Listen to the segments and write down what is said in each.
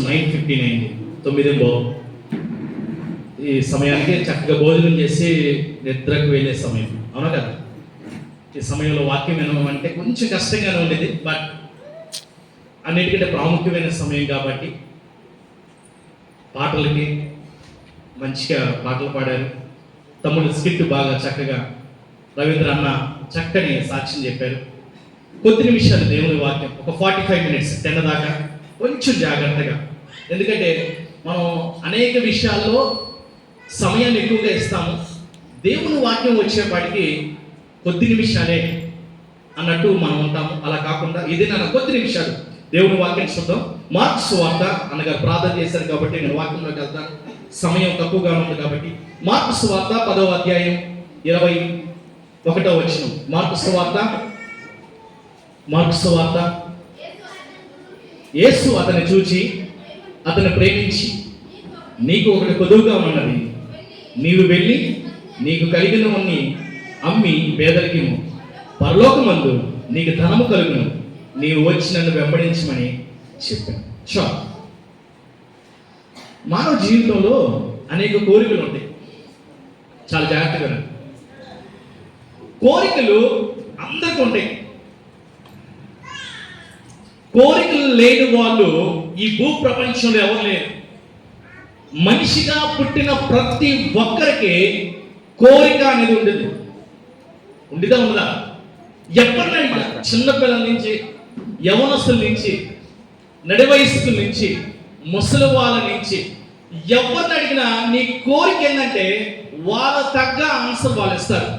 9:15 అయింది, 9:00. ఈ సమయానికి చక్కగా భోజనం చేసి నిద్రకు వెళ్ళే సమయం, అవునా కదా? ఈ సమయంలో వాక్యం వినడం అంటే కొంచెం కష్టంగానే ఉండేది, బట్ అన్నిటికంటే ప్రాముఖ్యమైన సమయం కాబట్టి పాటలకి మంచిగా పాటలు పాడారు. తమ్ముడు స్కిట్ బాగా చక్కగా రవీంద్ర అన్న చక్కని సాక్ష్యం చెప్పారు. కొద్ది నిమిషాలు దేవుని వాక్యం, ఒక 45 minutes 10 దాకా కొంచెం జాగ్రత్తగా, ఎందుకంటే మనం అనేక విషయాల్లో సమయాన్ని ఎక్కువగా ఇస్తాము. దేవుని వాక్యం వచ్చేపాటికి కొద్ది నిమిషాలే అన్నట్టు మనం ఉంటాము. అలా కాకుండా ఇది నా కొద్ది నిమిషాలు దేవుని వాక్యం చూద్దాం. మార్కు సువార్త అన్నగారు ప్రార్థన చేశారు కాబట్టి నేను వాక్యంలోకి వెళ్తాను, సమయం తక్కువగా ఉంది కాబట్టి. మార్కు సువార్త 10వ అధ్యాయం 21వ వచనం. మార్కు సువార్త యేసు అతన్ని చూచి అతన్ని ప్రేమించి, నీకు ఒకటి కొదువుగా ఉన్నది, నీవు వెళ్ళి నీకు కలిగినవన్నీ అమ్మి పేదలకి పరలోకమందు నీకు ధనము కలుగును, నీవు వచ్చి నన్ను వెంబడించమని చెప్పాను. మానవ జీవితంలో అనేక కోరికలు ఉంటాయి. చాలా జాగ్రత్తగా, కోరికలు అందరికీ ఉంటాయి. కోరికలు లేని వాళ్ళు ఈ భూ ప్రపంచంలో ఎవరు లేరు. మనిషిగా పుట్టిన ప్రతి ఒక్కరికి కోరిక అనేది ఉండేది. ఉండదా? ఎప్పటినైనా చిన్నపిల్లల నుంచి, యవనస్తుల నుంచి, నడి వయస్సుల నుంచి, ముసలి వాళ్ళ నుంచి ఎవరిని అడిగినా నీ కోరిక ఏంటంటే వాళ్ళ తగ్గ ఆన్సర్ వాళ్ళు ఇస్తారు.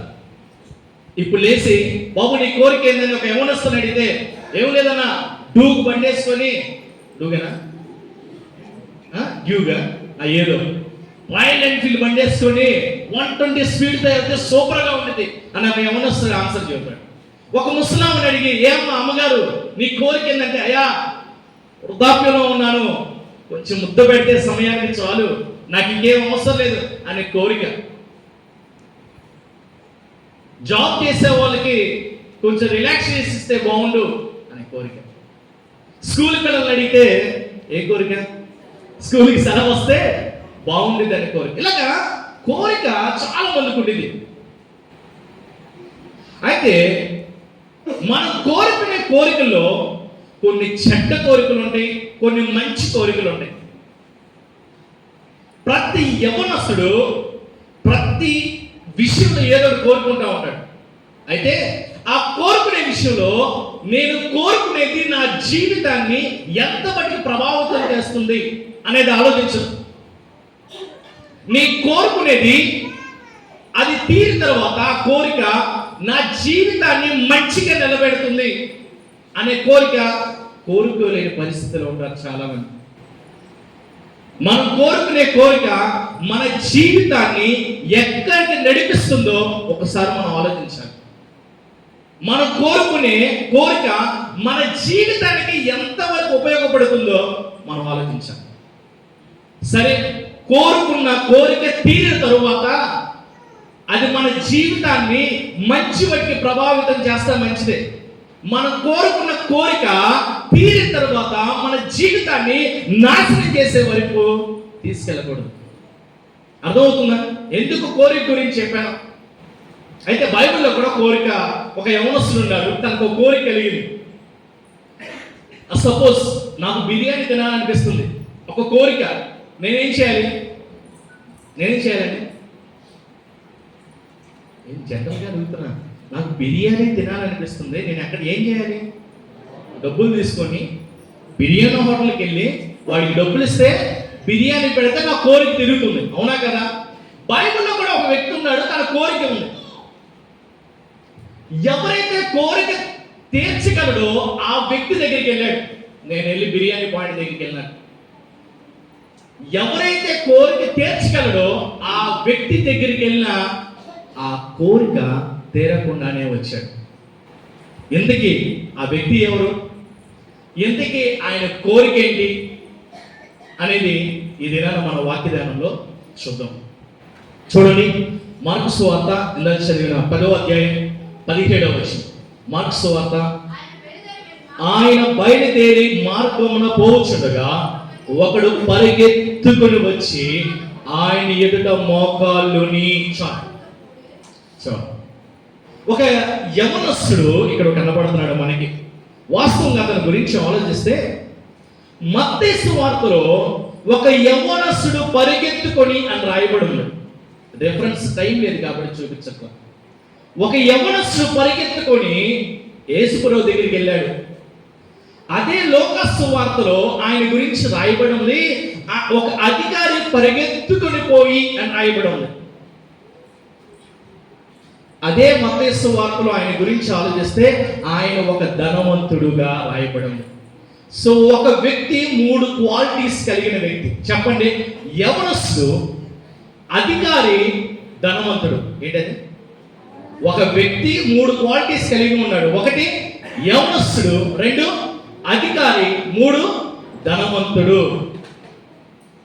ఇప్పుడు లేచి బాబు నీ కోరిక ఏంటని ఒక యవనస్తుని అడిగితే, ఏం లేదన్నా డూగు బండేసుకొని, డూగనా డ్యూగా ఏదో రాయల్ ఎన్ఫీల్డ్ బండేసుకొని 120 స్పీడ్తో వెళ్తే సూపర్గా ఉండేది అని ఆమె యవనస్తుడు ఆన్సర్ చెప్పాడు. ఒక ముసలామని అడిగి, ఏమ్మా అమ్మగారు నీ కోరిక ఏంటంటే, అయ్యా వృద్ధాప్యంలో ఉన్నాను, కొంచెం ముద్ద పెడితే సమయానికి చాలు, నాకు ఇంకేం అవసరం లేదు అనే కోరిక. జాబ్ చేసే వాళ్ళకి కొంచెం రిలాక్సేషన్ ఇస్తే బాగుండు అనే కోరిక. స్కూల్ పిల్లలు అడిగితే ఏ కోరిక? స్కూల్కి సెలవు వస్తే బాగుండేది అనే కోరిక. ఇలాగా కోరిక చాలా మందికి ఉండేది. అయితే మనం కోరుకునే కోరికల్లో కొన్ని చెడ్డ కోరికలు ఉంటాయి, కొన్ని మంచి కోరికలు ఉంటాయి. ప్రతి యవనస్తుడు ప్రతి విషయంలో ఏదో కోరుకుంటూ ఉంటాడు. అయితే ఆ కోరుకునే విషయంలో నేను కోరుకునేది నా జీవితాన్ని ఎంత బట్టి ప్రభావితం చేస్తుంది అనేది ఆలోచించదు. నీ కోరుకునేది అది తీరిన తర్వాత ఆ కోరిక నా జీవితాన్ని మంచిగా నిలబెడుతుంది అనే కోరుకోలేని పరిస్థితిలో ఉంటారు చాలా మంది. మనం కోరుకునే కోరిక మన జీవితాన్ని ఎక్కడికి నడిపిస్తుందో ఒకసారి మనం ఆలోచించాలి. మనం కోరుకునే కోరిక మన జీవితానికి ఎంతవరకు ఉపయోగపడుతుందో మనం ఆలోచించాలి. సరే, కోరుకున్న కోరిక తీరిన తరువాత అది మన జీవితాన్ని మంచి వైపుకి ప్రభావితం చేస్తే మంచిదే. మనం కోరుకున్న కోరిక తీరిన తర్వాత మన జీవితాన్ని నాశనం చేసే వరకు తీసుకెళ్ళకూడదు. అర్థమవుతుందా ఎందుకు కోరిక గురించి చెప్పాను? అయితే బైబిల్లో కూడా కోరిక, ఒక యవనస్తుడు ఉన్నాడు, తనకు ఒక కోరిక కలిగింది. సపోజ్ నాకు బిర్యానీ తినాలనిపిస్తుంది, ఒక కోరిక. నేనేం చేయాలండి? నేను జనరల్గా అడుగుతున్నా, నాకు బిర్యానీ తినాలనిపిస్తుంది, నేను అక్కడ ఏం చేయాలి? డబ్బులు తీసుకొని బిర్యానీ హోటల్కి వెళ్ళి వాడికి డబ్బులు ఇస్తే బిర్యానీ పెడితే నా కోరిక తిరుగుతుంది, అవునా కదా? బైబిల్లో కూడా ఒక వ్యక్తి ఉన్నాడు, తన కోరిక ఉంది. ఎవరైతే కోరిక తీర్చగలడో ఆ వ్యక్తి దగ్గరికి వెళ్ళాడు. నేను వెళ్ళి బిర్యానీ పాయింట్ దగ్గరికి వెళ్ళాను. ఎవరైతే కోరిక తీర్చగలడో ఆ వ్యక్తి దగ్గరికి వెళ్ళినా ఆ కోరిక తీరకుండానే వచ్చాడు. ఇంతకీ ఆ వ్యక్తి ఎవరు? ఇంతకీ ఆయన కోరిక ఏంటి అనేది ఈ దినాన మన వాక్యదానంలో చూద్దాం. చూడండి, మార్కు సువార్త ఇందాక చదివిన 10వ అధ్యాయం 17వ వచనం. మార్కు సువార్త, ఆయన బయలుదేరి మార్గమున పోవచ్చుండగా ఒకడు పరిగెత్తుకుని వచ్చి ఆయన ఎదుట మోకాళ్ళుని ఒక యవనస్తుడు ఇక్కడ కనబడుతున్నాడు మనకి. వాస్తవంగా అతని గురించి ఆలోచిస్తే మత్తయి సువార్తలో ఒక యవనస్తుడు పరిగెత్తుకొని అని రాయబడి ఉంది. రెఫరెన్స్ టైం లేదు కాబట్టి చూపించట్లా. ఒక యవనస్తుడు పరిగెత్తుకొని యేసుప్రభువు దగ్గరికి వెళ్ళాడు. అదే లోకాసు వార్తలో ఆయన గురించి రాయబడి ఉంది, ఒక అధికారి పరిగెత్తుకొని పోయి అని రాయబడి ఉంది. అదే మత్తయి వార్తలో ఆయన గురించి ఆలోచిస్తే ఆయన ఒక ధనవంతుడుగా రాయబడి ఉంది. సో ఒక వ్యక్తి 3 క్వాలిటీస్ కలిగిన వ్యక్తి. చెప్పండి, యవనస్తుడు, అధికారి, ధనవంతుడు. ఏంటది? ఒక వ్యక్తి 3 క్వాలిటీస్ కలిగి ఉన్నాడు. 1 యవనస్తుడు, 2 అధికారి, 3 ధనవంతుడు.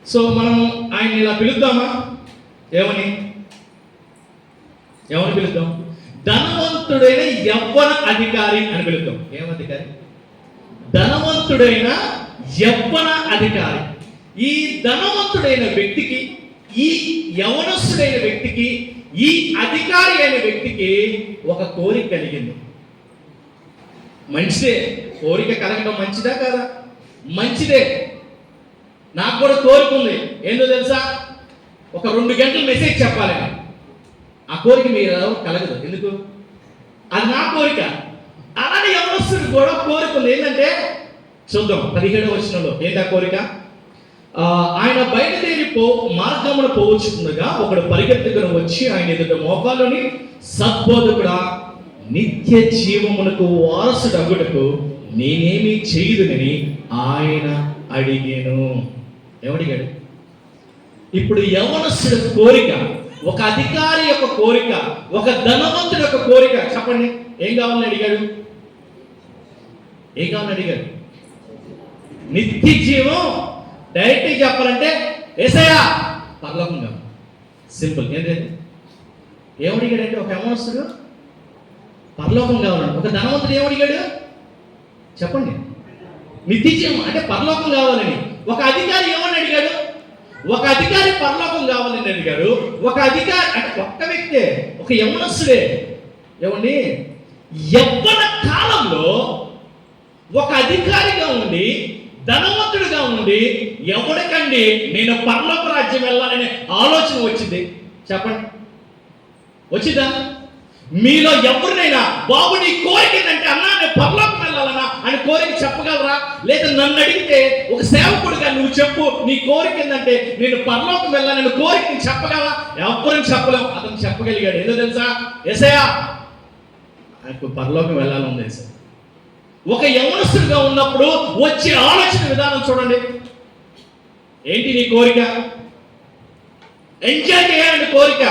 సో మనం ఆయన ఇలా పిలుద్దామా? ఏమని పిలుద్దాం? ధనవంతుడైన యవ్వన అధికారి అని పిలుద్దాం. ఏమధికారి? ధనవంతుడైన యవ్వన అధికారి. ఈ ధనవంతుడైన వ్యక్తికి, ఈ యవనస్తుడైన వ్యక్తికి, ఈ అధికారి అయిన వ్యక్తికి ఒక కోరిక కలిగింది. మంచిదే, కోరిక కలగడం మంచిదా కాదా? మంచిదే. నాకు కూడా కోరిక ఉంది. ఏందో తెలుసా? ఒక 2 గంటలు మెసేజ్ చెప్పాలి. ఆ కోరిక మీరు కలగదు. ఎందుకు? అది నా కోరిక. అలానే యవనస్తుడికి కూడా కోరిక ఉంది. ఏంటంటే చూద్దాం 17వ వచనంలో ఏంటా కోరిక? ఆయన బయలుదేరి మార్గమును పోవచ్చుండగా ఒకడు పరిగెత్తుకుని వచ్చి ఆయన ఎదుట మోకాలుని, సద్బోధకుడా, నిత్య జీవమునకు వారసుడగుటకు నేనేమి చేయుదునని ఆయన అడిగాను. ఏమడిగాడు? ఇప్పుడు యవనస్తుడి కోరిక, ఒక అధికారి యొక్క కోరిక, ఒక ధనవంతుడి యొక్క కోరిక. చెప్పండి, ఏం కావాలని అడిగాడు? నిత్య జీవం. డైరెక్ట్గా చెప్పాలంటే యేసయ్యా పరలోకం కావాలి. సింపుల్. ఏంటంటే ఏమడిగాడంటే ఒక యవనస్తుడు పరలోకం కావాలండి. ఒక ధనవంతుడు ఏమడిగాడు? చెప్పండి. నిత్య జీవం అంటే పరలోకం కావాలని. ఒక అధికారి ఏమని అడిగాడు? ఒక అధికారి పరలోకం కావాలని అడిగాడు. ఒక అధికారి అంటే ఒక్క వ్యక్తే, ఒక యవనస్తుడే. ఏమండి, యవ్వన కాలంలో ఒక అధికారిగా ఉండి, ధనవంతుడిగా ఉండి, ఎవరికండి నేను పరలోక రాజ్యం వెళ్ళాలనే ఆలోచన వచ్చింది? చెప్పండి, వచ్చిందా? మీలో ఎవరినైనా బాబు నీ కోరిక ఏంటంటే అన్నా నేను పరలోకం వెళ్ళాలన్నా అని కోరిక చెప్పగలరా? లేదా నన్ను అడిగితే ఒక సేవకుడిగా నువ్వు చెప్పు, నీ కోరిక ఏంటంటే నేను పరలోకం వెళ్ళాలని కోరిక నేను చెప్పగలరా? ఎవరిని చెప్పలేం. అతను చెప్పగలిగాడు. ఏదో తెలుసా? యేసయ్యా ఆయనకు పరలోకం వెళ్ళాలని యేసయ్య. ఒక యవనస్తుడిగా ఉన్నప్పుడు వచ్చే ఆలోచన విధానం చూడండి. ఏంటి నీ కోరిక? ఎంజాయ్ చేయాలని కోరిక,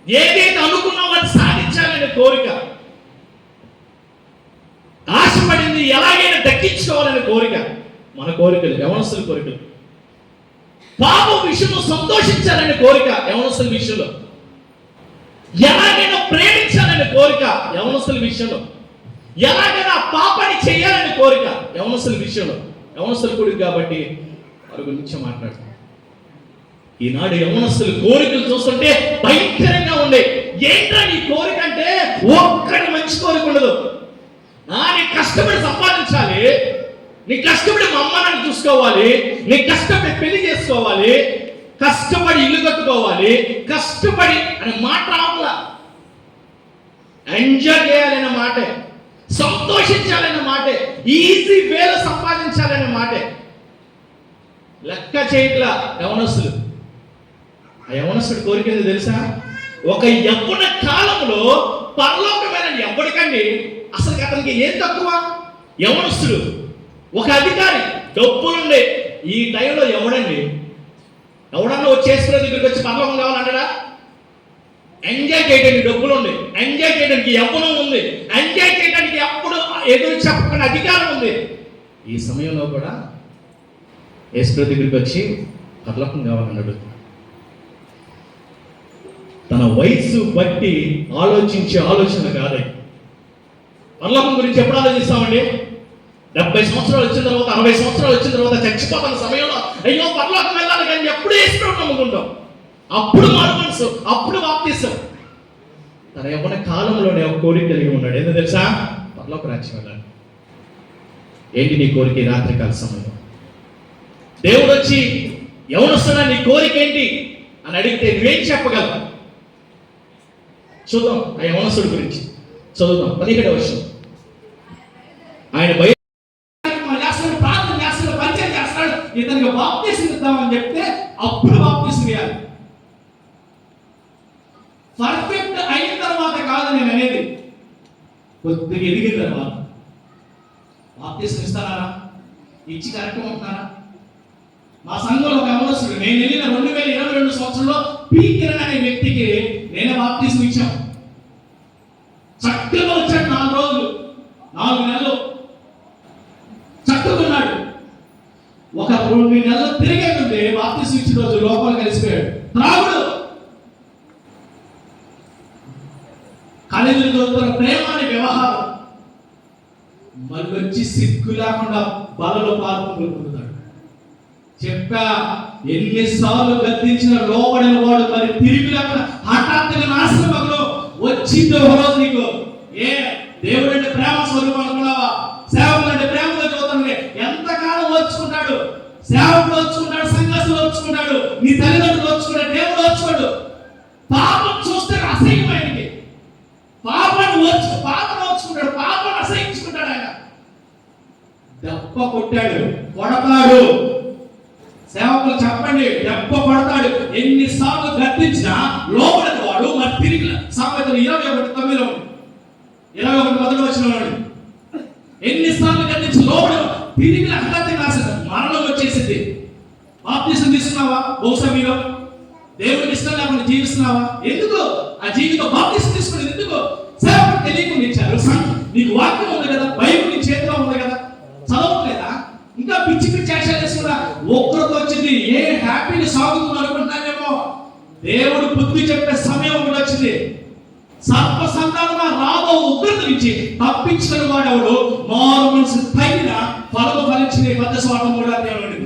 ఏదైతే అనుకున్నావు అది సాధించాలనే కోరిక, ఆశపడింది ఎలాగైనా దక్కించుకోవాలనే కోరిక. మన కోరికలు, యవనస్తుల కోరికలు. పాపం విషయంలో సంతోషించాలనే కోరిక, యవనస్తుల విషయంలో. ఎలాగైనా ప్రేమించాలనే కోరిక, యవనస్తుల విషయంలో. ఎలాగైనా పాపాన్ని చేయాలనే కోరిక, యవనస్తుల విషయంలో. యవనస్తుల కోరిక కాబట్టి వారి గురించి మాట్లాడుతాం. ఈనాడు యవనస్తుల కోరికలు చూస్తుంటే భయంకరంగా ఉండే. ఏంట్రా నీ కోరిక అంటే ఒక్కడి మంచి కోరిక ఉండదు. నీ కష్టపడి సంపాదించాలి, నీ కష్టపడి మా అమ్మానాన్ని చూసుకోవాలి, నీ కష్టపడి పెళ్లి చేసుకోవాలి, కష్టపడి ఇల్లు కట్టుకోవాలి, కష్టపడి అనే మాట రావట్లా. ఎంజాయ్ చేయాలనే మాటే, సంతోషించాలనే మాటే, ఈజీ వేలో సంపాదించాలనే మాటే లెక్క చేయట్లా యవనస్తులు. ఆ యవనస్తుడి కోరిక ఏందో తెలుసా? ఒక యవ్వన కాలంలో పరలోకమైన ఎవరికండి అసలు అతనికి ఏం తక్కువ? యవనస్తుడు, ఒక అధికారి, డబ్బులుండే. ఈ టైంలో ఎవడన్నా వచ్చేసుకునే దగ్గరికి వచ్చి పరలోకం కావాలంటాడా? ఎంజాయ్ చేయడానికి డబ్బులు ఉంది, ఎంజాయ్ చేయడానికి యవ్వనం ఉంది, ఎంజాయ్ చేయడానికి ఎప్పుడు ఎదురు చెప్పకుండా అధికారం ఉంది. ఈ సమయంలో కూడా యేసు దగ్గరికి వచ్చి పరలోకం కావాలన్నాడు. తన వయసు బట్టి ఆలోచించే ఆలోచన కాదే. పరలోకం గురించి ఎప్పుడు ఆలోచిస్తామండి? 70 సంవత్సరాలు వచ్చిన తర్వాత, 60 సంవత్సరాలు వచ్చిన తర్వాత చచ్చిపోతున్న సమయంలో అయ్యో పరలోకం వెళ్ళాలి కానీ ఎప్పుడు వేసుకోవడం నమ్ముకుంటాం. అప్పుడు మారు మనసు, అప్పుడు బాప్తిసం. తన యవ్వన కాలంలోనే ఒక కోరిక కలిగి ఉన్నాడు. ఏంటో తెలుసా? పరలోక రాజ్యం వెళ్ళాలి. ఏంటి నీ కోరిక? రాత్రికాల సమయంలో దేవుడు వచ్చి యవనస్తుడా నీ కోరిక ఏంటి అని అడిగితే నువ్వేం చెప్పగలవు? చూద్దాం ఆ యవనస్తుడి గురించి చదువుదాం. 17వ వచనం. ఆయన ప్రార్థన చేస్తాడు, పరిచయం చేస్తాడు, ఇతనికి బాప్తిసం ఇద్దామని చెప్తే అప్పుడు బాప్తిసం ఇవ్వాలి. పర్ఫెక్ట్ అయిన తర్వాత కాదు నేను అనేది, కొద్దిగా ఎదిగిన తర్వాత. బాప్తిసం ఇస్తారా? ఇచ్చి కరెక్ట్ ఉంటున్నారా? మా సంఘంలో ఒక యవనస్తుడు, నేను వెళ్ళిన 2022 సంవత్సరంలో పి కిరణ్ అనే వ్యక్తికి నేనే బాప్తిసం ఇచ్చాం. చక్కగా వచ్చాడు. 4 రోజులు 4 నెలలు చక్కకున్నాడు. ఒక 2 నెలలు తిరిగే ముందే బాప్తిసం ఇచ్చిన రోజు లోపల కలిసిపోయాడు. త్రాగుడు, కళలు దొరుకుతున్న ప్రేమ అనే వ్యవహారం, మళ్ళీ వచ్చి సిగ్గు లేకుండా బలలో పాల్గొని పొందుతాడు. చెప్పా, ఎన్నిసార్లు గద్దించిన లోపడిన వాడు మరి తిరిగి లేకుండా హఠాత్తుగా నాశనమగును. వచ్చింది ఒక రోజు నీకు. ఏ దేవుడు అంటే ప్రేమ స్వరూపం అనుకున్నావా? సేవకుడు అంటే ప్రేమతో చూద్దాం. ఎంతకాలం వచ్చుకుంటాడు? సేవకుడు వచ్చుకుంటాడు, సంఘస్థులు వచ్చుకుంటాడు, నీ తల్లిదండ్రులు వచ్చుకుంటాడు, దేవుడు వచ్చుకోడు. పాపం చూస్తే అసహ్యమైనది. పాపను వచ్చుకుంటాడు, పాపను అసహించుకుంటాడు. ఆయన దెబ్బ కొట్టాడు, కొడతాడు. సేవకులు చెప్పండి, దెబ్బ కొడతాడు. ఎన్నిసార్లు గద్దించినా లోపలికి వాడు మరి తిరిగి. సామెతలు 21:9, 21:10 ఎన్నిసార్లు గద్దించి లోపల తిరిగి హఠాత్తుగా రాశాడు. మరణం వచ్చేసింది. బాప్తిసం తీసుకున్నావా? బహుశా మీరు దేవుడికి ఇష్టం లేకుండా జీవిస్తున్నావా? ఎందుకు ఆ జీవితం? బాప్తిసం తీసుకునేది ఎందుకు? సేవకుడు తెలియకుండా ఇచ్చారు. నీకు వాక్యం ఉంది కదా, బైబిల్ నీ చేతిలో ఉంది కదా, చదవట్లేదా? ఇంకా పిచ్చి పిచ్చి యాక్షన్ చేసుకున్నా ఒక్కరితో వచ్చింది. ఏ హ్యాపీని సాగుతుంది అనుకుంటున్నానేమో. దేవుడు బుద్ధి చెప్పే సమయం కూడా వచ్చింది. సర్ప సంతానమా రాబో ఉగ్రత నుంచి తప్పించిన వాడెవడు? మారు మనసు తగిన ఫలము ఫలించిన 10:3 అధ్యాయం.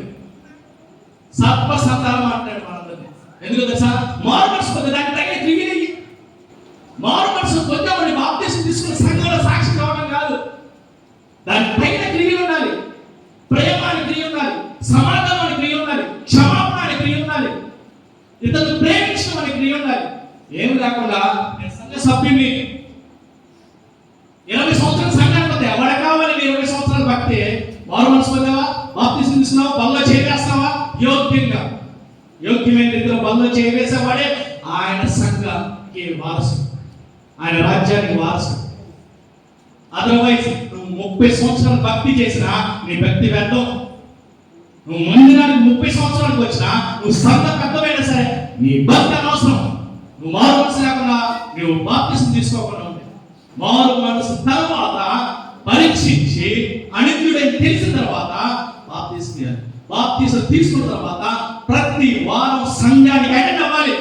సర్ప సంతానం అంటాడు మనందరినీ. ఎందుకు తెలుసా? మారు మనసు పొంది దానికి తగిన క్రియ. మారు మనసు పొందామని బాప్తిసం తీసుకున్న సంఘంలో సాక్షి కావడం కాదు, దానికి తగిన క్రియ ఉండాలి. ప్రేమ అనే క్రియ ఉండాలి, సమాధానం అనే క్రియ ఉండాలి, క్షమాపణ అనే క్రియ ఉండాలి, ఇతరులు ప్రేమించడం అనే క్రియ ఉండాలి. ఏమి లేకుండా సంఘ సభ్యుని 20 సంవత్సరాల సంఘానికి ఎవడ కావాలి? 20 సంవత్సరాలు భక్తి. మారు మనసు పొందావా? బాప్తిసం తీసుకున్నావా? బల్లో చేవేస్తావా? యోగ్యమైన రీతిలో బల్లో చేవేసేవాడే ఆయన సంఘానికి వారసు, ఆయన రాజ్యానికి వారసు. అదర్వైజ్ నువ్వు 30 సంవత్సరాలు భక్తి చేసినా నీ భక్తి వ్యర్థం. నువ్వు మందిరానికి 30 సంవత్సరాలకు వచ్చినా, నువ్వు సంఘ పెద్దమైనా సరే నీ భక్తి అనవసరం. నువ్వు మారు మనసు లేకుండా నువ్వు బాప్తిసం తీసుకోకుండా ఉంది. మారు మనసు తర్వాత పరీక్షించి అనిత్యుడని తెలిసిన తర్వాత బాప్తిసం. బాప్తిసం తీసుకున్న తర్వాత ప్రతి వారం సంఘానికి అటెండ్ అవ్వాలి.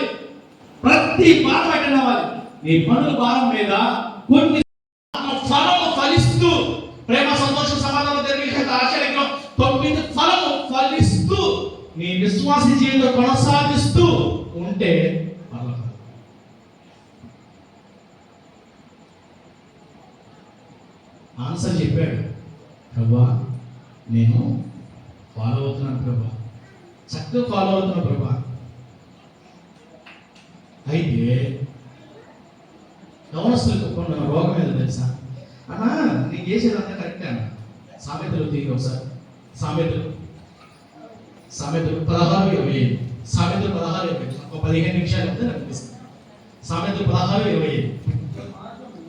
ప్రతి వారం అటెండ్ అవ్వాలి. నీ పనుల భారం మీద కొన్ని ఫలము ఫలిస్తూ, ప్రేమ, సంతోషం, సమాధానం, దీర్ఘశాంత, ఆశ్చర్యం 9 ఫలము ఫలిస్తూ నీ విశ్వాస జీవితం కొనసాగిస్తూ ఉంటే ఆన్సర్ చెప్పాడు. ప్రభా నేను ఫాలో అవుతున్నాను ప్రభా, చక్కగా ఫాలో అవుతున్నాను ప్రభా. అయితే యవనస్తులకు కొన్ని రోగం ఏదో తెలుసా? అన్నా నేను చేసేదంతా కరెక్టే అన్న. సామెతలు తీరు ఒకసారి. సామెతలు 16:25. సామెతలు 16:25. ఒక 15 నిమిషాలు అయితే నాకు అనిపిస్తుంది. సామెతలు 16:25.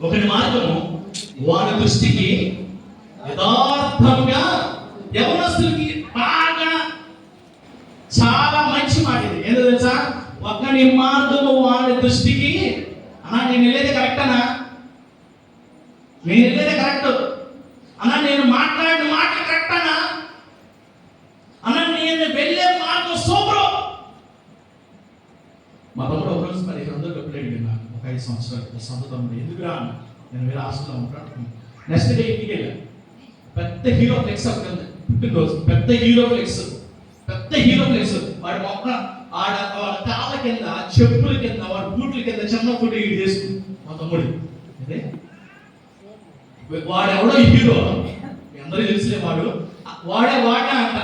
ఒకటి మార్గము వారి దృష్టికి యథార్థంగా. యవనస్తులకి బాగా చాలా మంచి మాట ఇది. ఏదో తెలుసా? ఒకని మార్గము వారి దృష్టికి. అన్నా నేను వెళ్ళేది కరెక్ట్ అన్నా, నేను వెళ్ళేది కరెక్ట్ అన్నా, నేను మాట్లాడిన మాట కరెక్ట్ అన్నా, అన్నా నేను వెళ్ళే మార్గం సూపరు. మా తమ్ముడు ఒకరోజు మరి అందరూ డబ్బులు అడిగాను. ఒక 5 సంవత్సరాలు సొంత తమ్ముడు. ఎందుకురా? నేను వేరే హాస్టల్లో ఉంటాను. నెక్స్ట్ డే ఇంటికి వెళ్ళాను. పెద్ద హీరో ఫ్లెక్స్ ఒకటి ఉంది, పుట్టినరోజు పెద్ద హీరో ఫ్లెక్స్, పెద్ద హీరో ఫ్లెక్స్. వాడి మొక్క వాడి కాళ్ళ కింద, చెప్పుల కింద, వాడి బూట్ల కింద చిన్న ఫుడ్ ఇది చేసుకుంది మా తమ్ముడు. అదే వాడెవడో హీరో, అందరికీ తెలిసిలే. వాడే అంట.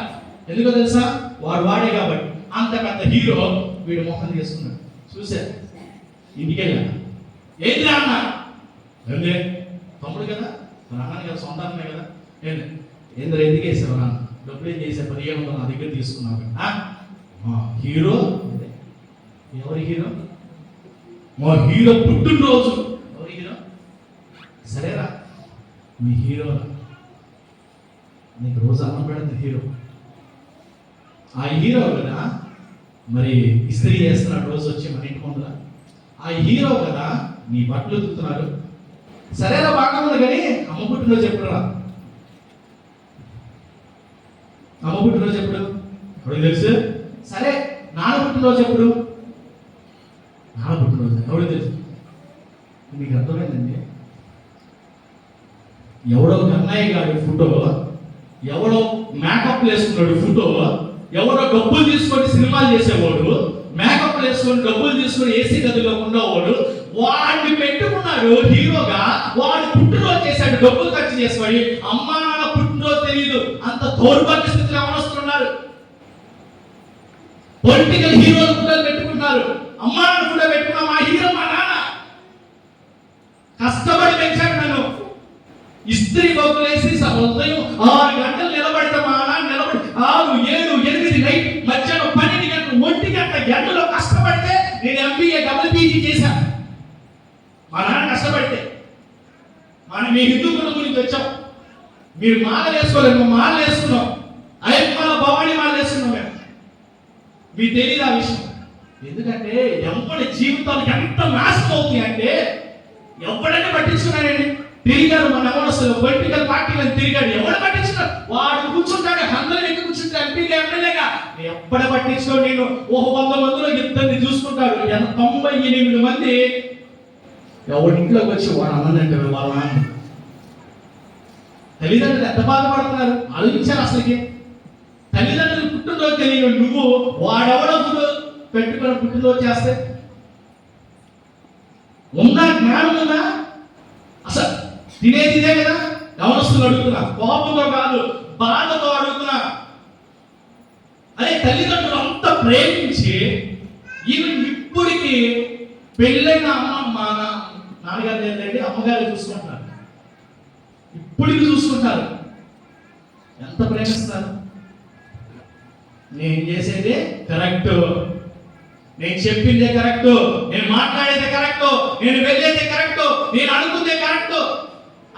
ఎందుకో తెలుసా? వాడే కాబట్టి అంత పెద్ద హీరో వీడు మొహం చేసుకున్నాడు. చూసా, ఇంటికి వెళ్ళా. ఏంటి అన్న? ఏంటి తమ్ముడు కదా, అన్నాను కదా, సొంత అన్నమే కదా. ఏంద్ర ఎందుకు వేసావు నాన్న? డబ్బులు ఏం చేసా? 1500 నా దగ్గర తీసుకున్నావు. హీరో? ఎవరి హీరో? మా హీరో పుట్టినరోజు. ఎవరి హీరో? సరేరా, మీ హీరో నీకు రోజు అన్నం పెడుతుంది హీరో. ఆ హీరో కదా మరి ఇస్త్రీ చేస్తున్నాడు రోజు వచ్చి మన ఇంటి ముందర. ఆ హీరో కదా నీ బట్టలు ఉతుకుతున్నాడు. సరేరా, బాగా ఉంది. కానీ అమ్మ పుట్టినరోజు ఎప్పుడు రా? అమ్మ పుట్టినరోజు ఎప్పుడు? ఎవరికి తెలుసు? సరే, నాన్న పుట్టినరోజు ఎప్పుడు? నాన్న పుట్టినరోజు ఎవరికి తెలుసు? మీకు అర్థమైందండి? ఎవడో కన్నయ్య గారి ఫోటో, ఎవడో మేకప్ వేసుకున్నాడు ఫోటో, ఎవడో డబ్బులు తీసుకొని సినిమాలు చేసేవాడు, మేకప్ వేసుకొని డబ్బులు తీసుకొని ఏసీ గదిలో ఉండేవాడు, వాడిని పెట్టుకున్నాడు హీరోగా. వాడు పుట్టినరోజు చేశాడు, డబ్బులు ఖర్చు చేసేవాడి. అమ్మా నాన్న పుట్టినరోజు తెలియదు, అంత దౌర్భాగ్య స్థితిలో అవనస్తున్నారు. పొలిటికల్ హీరోలు కూడా పెట్టుకుంటున్నారు. అమ్మా నాన్న కూడా పెట్టుకున్నా. మా హీరో మా నాన్న కష్టపడి పెంచాడు నన్ను. ఇస్త్రీ బొగ్గులేసి ఉదయం 6 గంటలు నిలబడితే మా నాన్న నిలబడి 6, 7, 8 నైట్ మధ్యాహ్నం 12 గంటలు 1 గంట ఎండలో కష్టపడితే నేను MBA డబుల్ PG చేశాను. మా నాన్న కష్టపడితే. మనం మీ హిందూ కుటుంబం నుంచి వచ్చాం. మీరు మాలలు వేసుకోలేదు, మేము మాలలు వేసుకున్నాం. అయ్యప్పల భవానీ మాలలు వేసుకున్నాం మేము. మీకు తెలియదు ఆ విషయం. ఎందుకంటే ఎవరి జీవితాలు ఎంత నాశనం అవుతాయి అంటే ఎవడైనా పట్టించుకున్నాడండి. తిరిగారు మన ఎవరు పొలిటికల్ పార్టీలను తిరిగాడు, ఎవడు పట్టించుకున్నాడు? వాడు కూర్చుంటాడు, అందరూ ఎక్కి కూర్చుంటాడు, ఎంపీగా ఎమ్మెల్యేగా. ఎప్పుడు పట్టించుకో, నేను 100 మందిలో 2 చూసుకుంటాడు. 98 మంది ఎవరి ఇంట్లోకి వచ్చి వాడు అన్నంటే వాళ్ళ నాన్న. తల్లిదండ్రులు ఎంత బాధపడుతున్నారు ఆలోచించారు అసలుకి. తల్లిదండ్రులు పుట్టినరోజు తెలియదు, నువ్వు వాడెవడో పెట్టుకుని పుట్టినరోజు చేస్తే ఉందా? జ్ఞానం ఉందా? అసలు తినేది ఇదే కదా. యవనస్తులు అడుగుతున్నా, కోపంతో కాదు, బాధతో అడుగుతున్నా. అదే తల్లిదండ్రులు అంత ప్రేమించి ఈవెన్ ఇప్పటికి పెళ్ళైన నాన్నగారు లేదండి, అమ్మగారు చూసుకుంటారు. ఇప్పటికి చూసుకుంటారు. ఎంత ప్రేమిస్తారు. నేను చేసేది కరెక్ట్, నేను చెప్పిందే కరెక్ట్, నేను మాట్లాడేదే కరెక్ట్, నేను వెళ్ళేదే కరెక్ట్, నేను అనుకుందే కరెక్ట్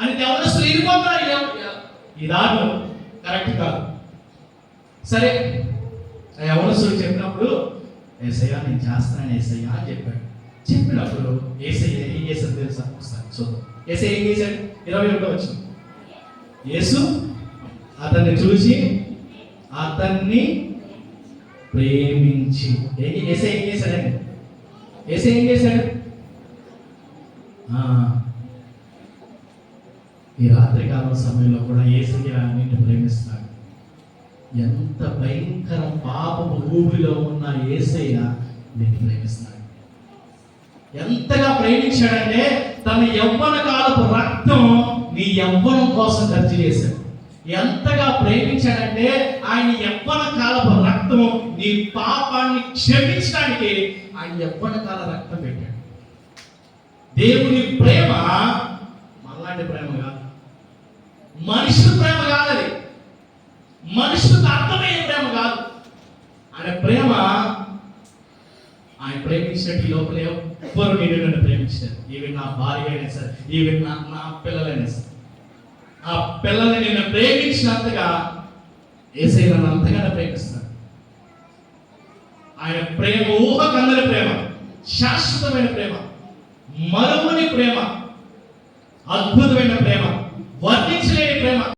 అని ఎవరస్తులు ఇరిపోతారు. ఈ దారులు కరెక్ట్ కాదు. సరే, ఎవరస్తులు చెప్పినప్పుడు ఏసయ్యా నేను చేస్తానని ఏసయ్యా అని చెప్పాడు. చెప్పినప్పుడు ఏసయ్య ఏం చేశాడు తెలుసా? చూద్దాం. ఏసయ్య ఏం చేశాడు? 21వ వచనం. యేసు అతన్ని చూసి అతన్ని ప్రేమించి. ఏసయ్య ఏం చేశాడండి? ఏసయ్య ఏం చేశాడు? ఈ రాత్రికాలం సమయంలో కూడా ఏసయ్య నిన్ను ప్రేమిస్తున్నాడు. ఎంత భయంకర పాపపు ఊబిలో ఉన్న ఏసయ్య నిన్ను ప్రేమిస్తున్నాడు. ఎంతగా ప్రేమించాడంటే తన యవ్వన కాలపు రక్తం నీ యవ్వనం కోసం ఖర్చు చేశాడు. ఎంతగా ప్రేమించాడంటే ఆయన యవ్వన కాలపు రక్తం నీ పాపాన్ని క్షమించడానికి ఆయన యవ్వన కాల రక్తం పెట్టాడు. దేవుని ప్రేమ మనలాంటి ప్రేమ కాదు, మనుషుల ప్రేమ కాదది, మనుషులకు అర్థమయ్యే ప్రేమ కాదు. ఆయన ప్రేమ, ఆయన ప్రేమించినట్టు ఈ లోపల ఎవ్వరు నేను నన్ను ప్రేమించారు. ఈవెన్ నా భార్య అయినా సరే, ఈవెన్ నా పిల్లలైనా సరే, ఆ పిల్లల్ని నేను ప్రేమించినంతగా యేసయ్య నన్ను అంతగానే ప్రేమిస్తాడు. ఆయన ప్రేమ ఊహకందని ప్రేమ, శాశ్వతమైన ప్రేమ, మరువని ప్రేమ, అద్భుతమైన ప్రేమ, వర్ణించలేని ప్రేమ.